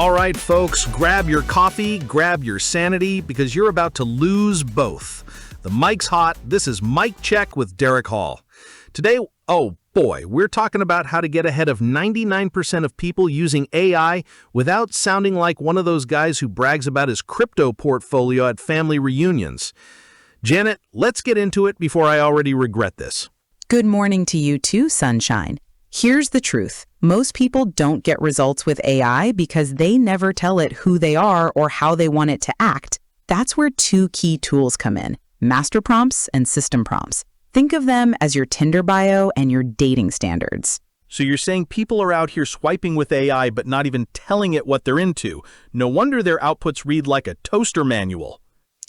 All right, folks, grab your coffee, grab your sanity, because you're about to lose both. The mic's hot. This is Mic Check with Derek Hall. Today, oh boy, we're talking about how to get ahead of 99% of people using AI without sounding like one of those guys who brags about his crypto portfolio at family reunions. Janet, let's get into it before I already regret this. Good morning to you too, sunshine. Here's the truth. Most people don't get results with AI because they never tell it who they are or how they want it to act. That's where two key tools come in: master prompts and system prompts. Think of them as your Tinder bio and your dating standards. So you're saying people are out here swiping with AI but not even telling it what they're into. No wonder their outputs read like a toaster manual.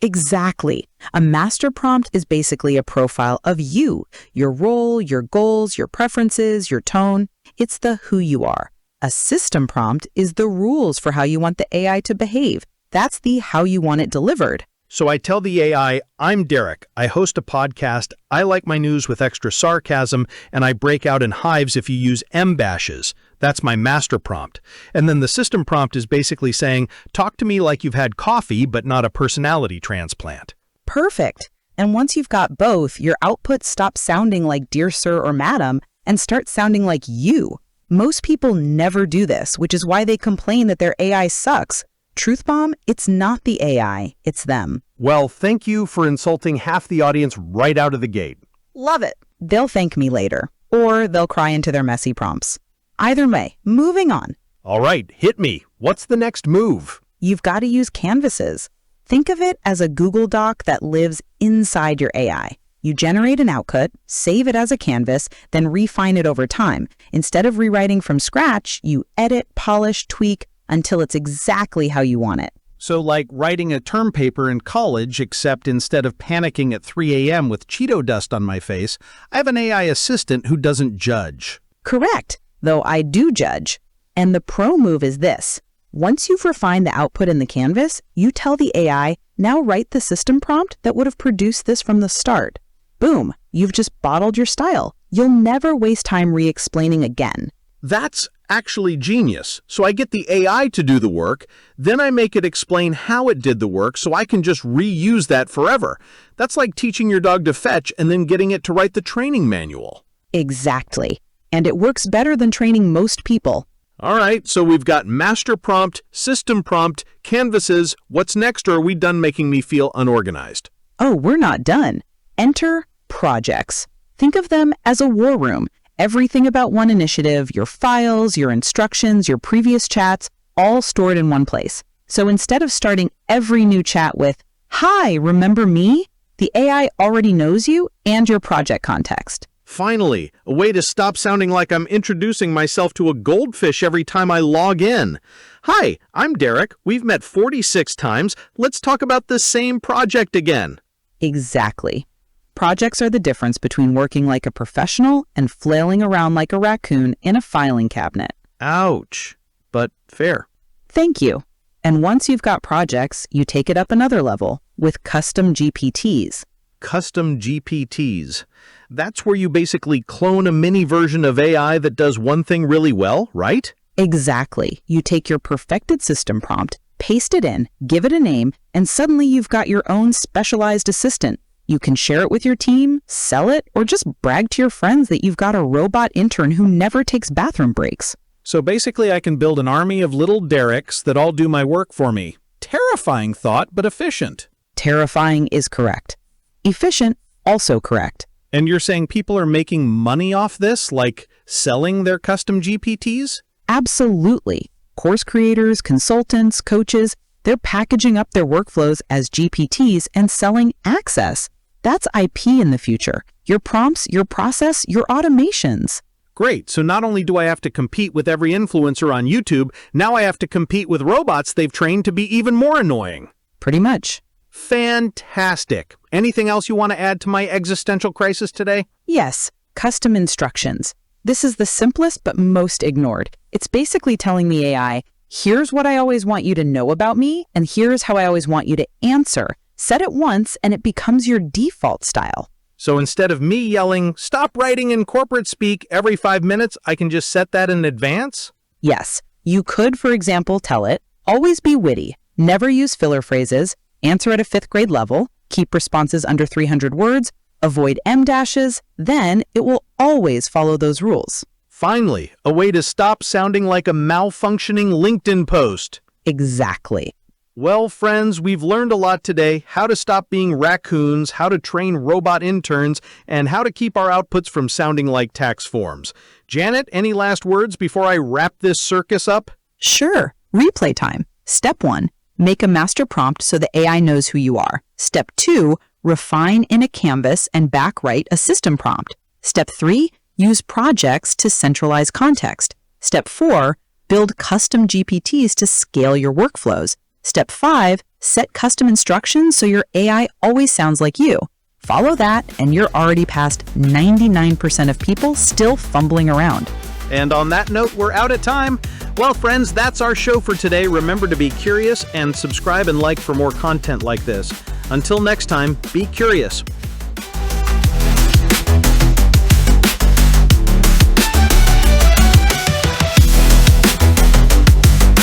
Exactly. A master prompt is basically a profile of you, your role, your goals, your preferences, your tone. It's the who you are. A system prompt is the rules for how you want the AI to behave. That's the how you want it delivered. So I tell the AI, I'm Derek. I host a podcast. I like my news with extra sarcasm, and I break out in hives if you use M-bashes. That's my master prompt. And then the system prompt is basically saying, talk to me like you've had coffee, but not a personality transplant. Perfect. And once you've got both, your output stops sounding like Dear Sir or Madam and starts sounding like you. Most people never do this, which is why they complain that their AI sucks. Truth bomb, it's not the AI, it's them. Well, thank you for insulting half the audience right out of the gate. Love it. They'll thank me later, or they'll cry into their messy prompts. Either way, moving on. All right, hit me. What's the next move? You've got to use canvases. Think of it as a Google Doc that lives inside your AI. You generate an output, save it as a canvas, then refine it over time. Instead of rewriting from scratch, you edit, polish, tweak, until it's exactly how you want it. So like writing a term paper in college, except instead of panicking at 3 a.m. with Cheeto dust on my face, I have an AI assistant who doesn't judge. Correct, though I do judge. And the pro move is this. Once you've refined the output in the canvas, you tell the AI, now write the system prompt that would have produced this from the start. Boom, you've just bottled your style. You'll never waste time re-explaining again. That's actually genius. So I get the AI to do the work, then I make it explain how it did the work so I can just reuse that forever. That's like teaching your dog to fetch and then getting it to write the training manual. Exactly. And it works better than training most people. All right, so we've got master prompt, system prompt, canvases. What's next, or are we done making me feel unorganized? Oh, we're not done. Enter projects. Think of them as a war room. Everything about one initiative, your files, your instructions, your previous chats, all stored in one place. So instead of starting every new chat with, "Hi, remember me?" the AI already knows you and your project context. Finally, a way to stop sounding like I'm introducing myself to a goldfish every time I log in. Hi, I'm Derek. We've met 46 times. Let's talk about the same project again. Exactly. Projects are the difference between working like a professional and flailing around like a raccoon in a filing cabinet. Ouch, but fair. Thank you. And once you've got projects, you take it up another level with Custom GPTs. Custom GPTs. That's where you basically clone a mini version of AI that does one thing really well, right? Exactly. You take your perfected system prompt, paste it in, give it a name, and suddenly you've got your own specialized assistant. You can share it with your team, sell it, or just brag to your friends that you've got a robot intern who never takes bathroom breaks. So basically I can build an army of little Dereks that all do my work for me. Terrifying thought, but efficient. Terrifying is correct. Efficient, also correct. And you're saying people are making money off this, like selling their custom GPTs? Absolutely. Course creators, consultants, coaches, they're packaging up their workflows as GPTs and selling access. That's IP in the future. Your prompts, your process, your automations. Great. So not only do I have to compete with every influencer on YouTube, now I have to compete with robots they've trained to be even more annoying. Pretty much. Fantastic. Anything else you want to add to my existential crisis today? Yes, custom instructions. This is the simplest but most ignored. It's basically telling the AI, here's what I always want you to know about me, and here's how I always want you to answer. Set it once, and it becomes your default style. So instead of me yelling, stop writing in corporate speak every 5 minutes, I can just set that in advance? Yes, you could, for example, tell it, Always be witty. Never use filler phrases. Answer at a 5th grade level. Keep responses under 300 words. Avoid em dashes. Then it will always follow those rules. Finally, a way to stop sounding like a malfunctioning LinkedIn post. Exactly. Well, friends, we've learned a lot today: how to stop being raccoons, how to train robot interns, and how to keep our outputs from sounding like tax forms. Janet, any last words before I wrap this circus up? Sure. Replay time. Step 1, make a master prompt so the AI knows who you are. Step 2, refine in a canvas and backwrite a system prompt. Step 3, use projects to centralize context. Step 4, build custom GPTs to scale your workflows. Step 5, set custom instructions so your AI always sounds like you. Follow that, and you're already past 99% of people still fumbling around. And on that note, we're out of time. Well, friends, that's our show for today. Remember to be curious and subscribe and like for more content like this. Until next time, be curious.